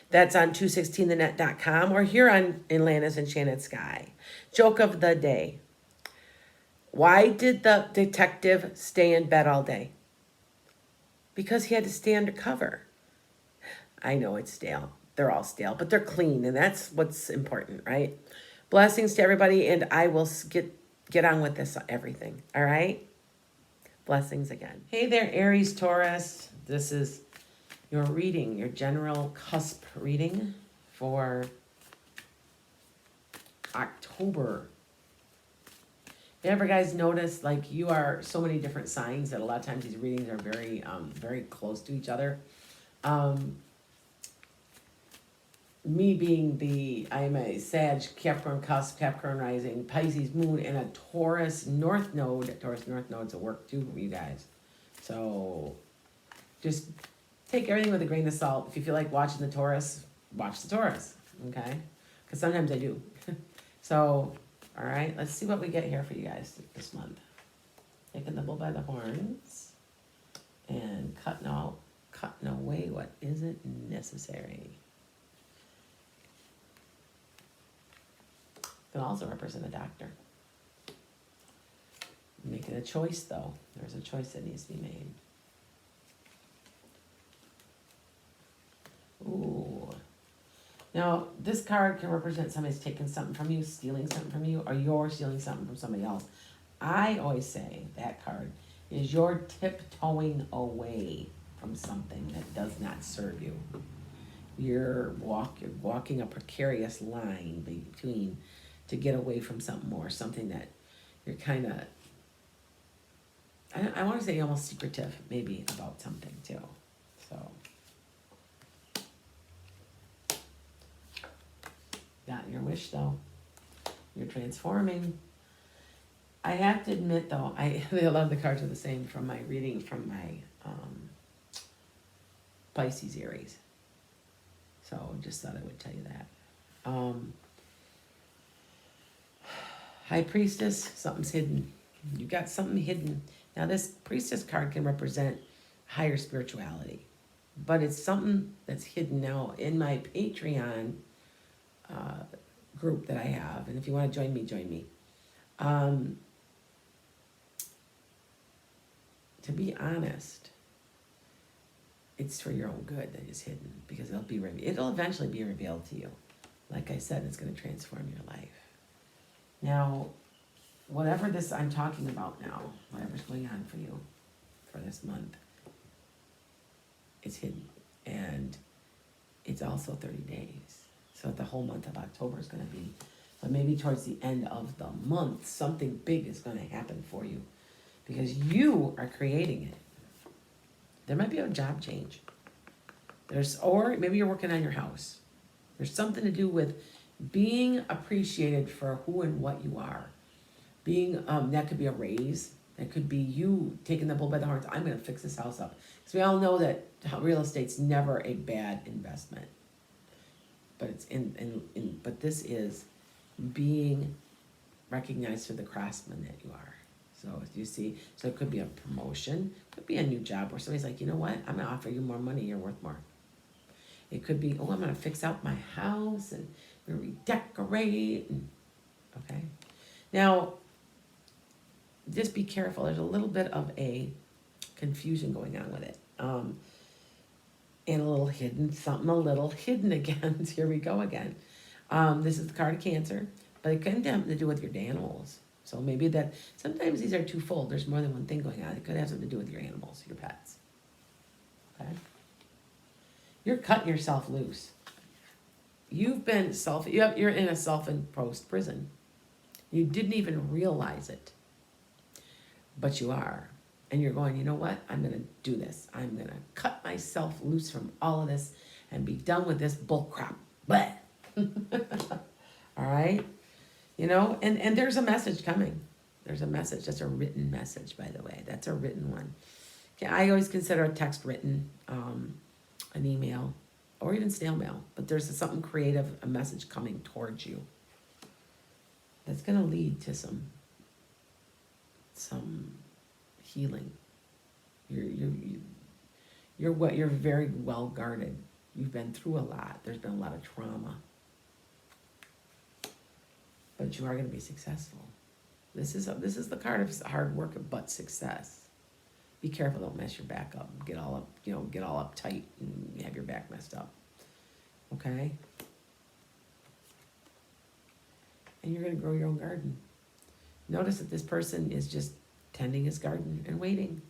That's on 216thenet.com or here on Atlanta's Enchanted Sky. Joke of the day. Why did the detective stay in bed all day? Because he had to stay undercover. I know it's stale. They're all stale, but they're clean, and that's what's important, right? Blessings to everybody, and I will get on with this everything. All right. Blessings again. Hey there, Aries, Taurus. This is your reading, your general cusp reading for October. You ever guys notice, like, you are so many different signs that a lot of times these readings are very close to each other. Me being I'm a Sag, Capricorn cusp, Capricorn rising, Pisces moon, and a Taurus north node. Taurus north node's a work too for you guys. So just take everything with a grain of salt. If you feel like watching the Taurus, watch the Taurus, okay? Because sometimes I do. So, all right, let's see what we get here for you guys this month. Taking the bull by the horns and cutting away what isn't necessary. Can also represent a doctor. Making a choice, though. There's a choice that needs to be made. Ooh. Now, this card can represent somebody's taking something from you, stealing something from you, or you're stealing something from somebody else. I always say that card is you're tiptoeing away from something that does not serve you. You're walking a precarious line between to get away from something more, something that you're kind of, I want to say almost secretive maybe about something too. So, got your wish though. You're transforming. I have to admit though, I love the cards are the same from my reading from my Pisces Aries. So just thought I would tell you that. High Priestess, something's hidden. You got something hidden. Now this Priestess card can represent higher spirituality, but it's something that's hidden. Now in my Patreon group that I have, and if you want to join me. To be honest, it's for your own good that is hidden because it'll eventually be revealed to you. Like I said, it's going to transform your life. Now, whatever this I'm talking about now, whatever's going on for you for this month, it's hidden. And it's also 30 days. So the whole month of October is going to be, but maybe towards the end of the month, something big is going to happen for you because you are creating it. There might be a job change. Or maybe you're working on your house. There's something to do with being appreciated for who and what you are. Being, that could be a raise. That could be you taking the bull by the horns. I'm going to fix this house up. Because we all know that real estate's never a bad investment. But it's but this is being recognized for the craftsman that you are. So you see, so it could be a promotion, could be a new job where somebody's like, you know what, I'm gonna offer you more money, you're worth more. It could be, oh, I'm gonna fix out my house and redecorate. Okay. Now, just be careful. There's a little bit of a confusion going on with it. And a little hidden, something a little hidden again. Here we go again. This is the card of Cancer, but it can have to do with your animals. So maybe that, sometimes these are twofold. There's more than one thing going on. It could have something to do with your animals, your pets. Okay? You're cutting yourself loose. You've been you're in a self-imposed prison. You didn't even realize it. But you are. And you're going, you know what? I'm going to do this. I'm going to cut myself loose from all of this and be done with this bull crap. Bleh. All right? You know, and there's a message coming. There's a message. That's a written message, by the way. That's a written one. Okay, I always consider a text written, an email, or even snail mail. But there's something creative, a message coming towards you. That's going to lead to some healing. You're very well guarded. You've been through a lot. There's been a lot of trauma. But you are going to be successful. This is the card of hard work but success. Be careful, don't mess your back up. Get all up, get all uptight and have your back messed up. Okay? And you're going to grow your own garden. Notice that this person is just tending his garden and waiting.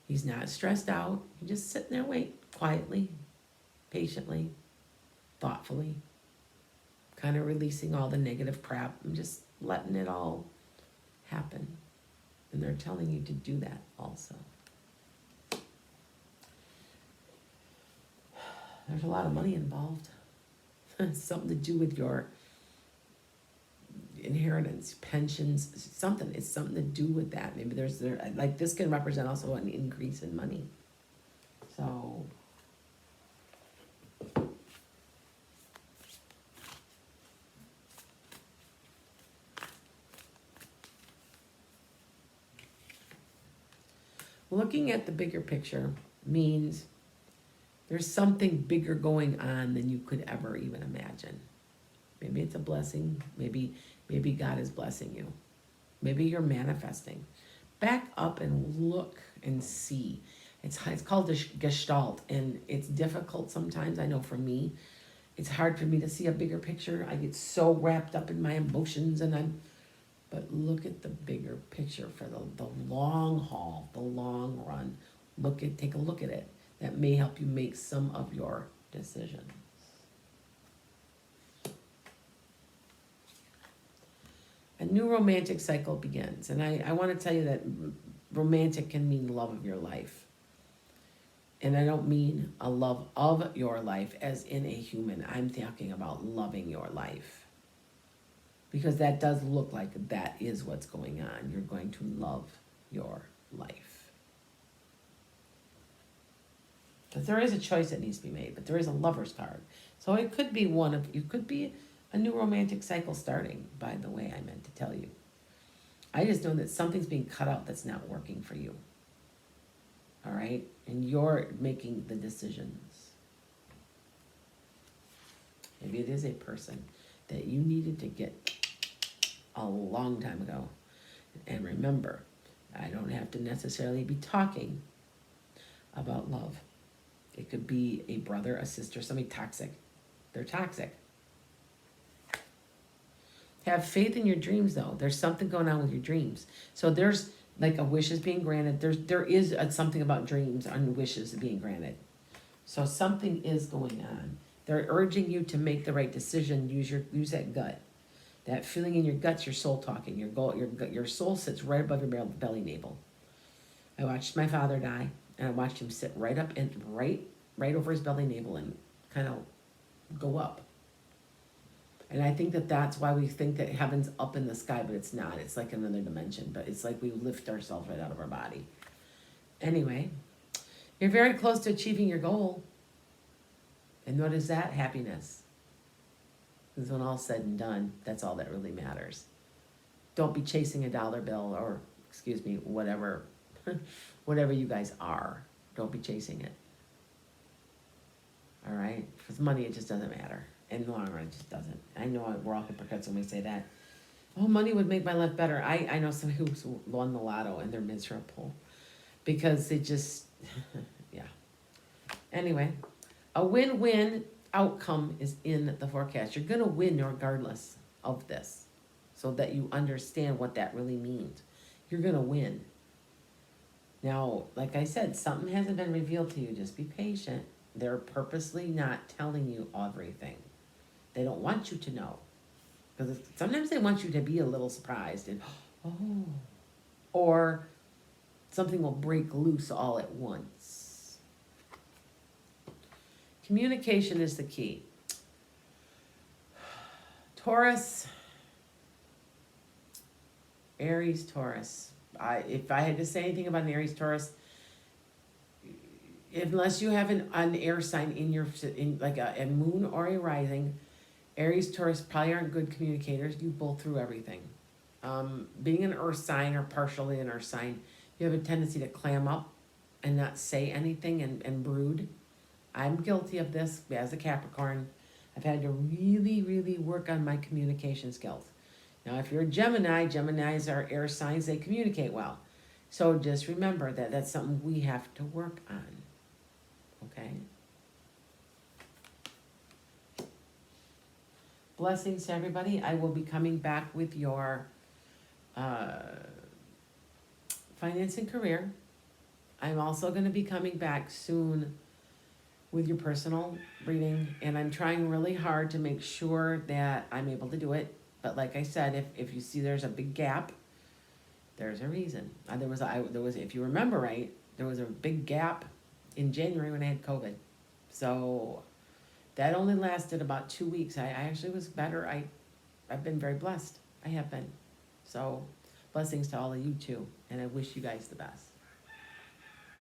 He's not stressed out. He's just sitting there waiting quietly, patiently, thoughtfully, kind of releasing all the negative crap and just letting it all happen. And they're telling you to do that also. There's a lot of money involved. Something to do with your inheritance, pensions, something. It's something to do with that. Maybe like this can represent also an increase in money. So looking at the bigger picture means there's something bigger going on than you could ever even imagine. Maybe it's a blessing. Maybe God is blessing you. Maybe you're manifesting. Back up and look and see. It's called the Gestalt, and it's difficult sometimes. I know for me, it's hard for me to see a bigger picture. I get so wrapped up in my emotions, but look at the bigger picture for the long haul, the long run. Take a look at it. That may help you make some of your decisions. A new romantic cycle begins. And I want to tell you that romantic can mean love of your life. And I don't mean a love of your life as in a human. I'm talking about loving your life. Because that does look like that is what's going on. You're going to love your life. Because there is a choice that needs to be made, but there is a lover's card. So it could be could be a new romantic cycle starting, by the way, I meant to tell you. I just know that something's being cut out that's not working for you. All right? And you're making the decisions. Maybe it is a person that you needed to get a long time ago. And remember, I don't have to necessarily be talking about love. It could be a brother, a sister, somebody toxic. They're toxic. Have faith in your dreams, though. There's something going on with your dreams. So there's like a wish is being granted. There is something about dreams and wishes being granted. So something is going on. They're urging you to make the right decision. Use that gut. That feeling in your guts, your soul talking. Your soul sits right above your belly navel. I watched my father die, and I watched him sit right up and right over his belly navel and kind of go up. And I think that's why we think that heaven's up in the sky, but it's not. It's like another dimension, but it's like we lift ourselves right out of our body. Anyway, you're very close to achieving your goal. And what is that? Happiness. Because when all's said and done, that's all that really matters. Don't be chasing a dollar bill or, whatever you guys are. Don't be chasing it. All right? Because money, it just doesn't matter. In the long run, it just doesn't. I know we're all hypocrites when we say that. Oh, money would make my life better. I know some who's won the lotto and they're miserable. Because they just, yeah. Anyway, a win-win outcome is in the forecast. You're going to win regardless of this. So that you understand what that really means. You're going to win. Now, like I said, something hasn't been revealed to you. Just be patient. They're purposely not telling you everything. They don't want you to know. Because sometimes they want you to be a little surprised. And, oh. Or something will break loose all at once. Communication is the key. Taurus. Aries, Taurus. If I had to say anything about an Aries, Taurus, unless you have an air sign in like a moon or a rising, Aries, Taurus probably aren't good communicators. You pull through everything. Being an earth sign or partially an earth sign, you have a tendency to clam up and not say anything and brood. I'm guilty of this as a Capricorn. I've had to really, really work on my communication skills. Now, if you're a Gemini, Geminis are air signs, they communicate well. So just remember that that's something we have to work on. Okay? Blessings to everybody. I will be coming back with your finance and career. I'm also going to be coming back soon with your personal reading, and I'm trying really hard to make sure that I'm able to do it. But like I said, if you see there's a big gap, there's a reason. There was, if you remember right, there was a big gap in January when I had COVID. So that only lasted about 2 weeks. I actually was better. I've been very blessed. I have been. So blessings to all of you too, and I wish you guys the best.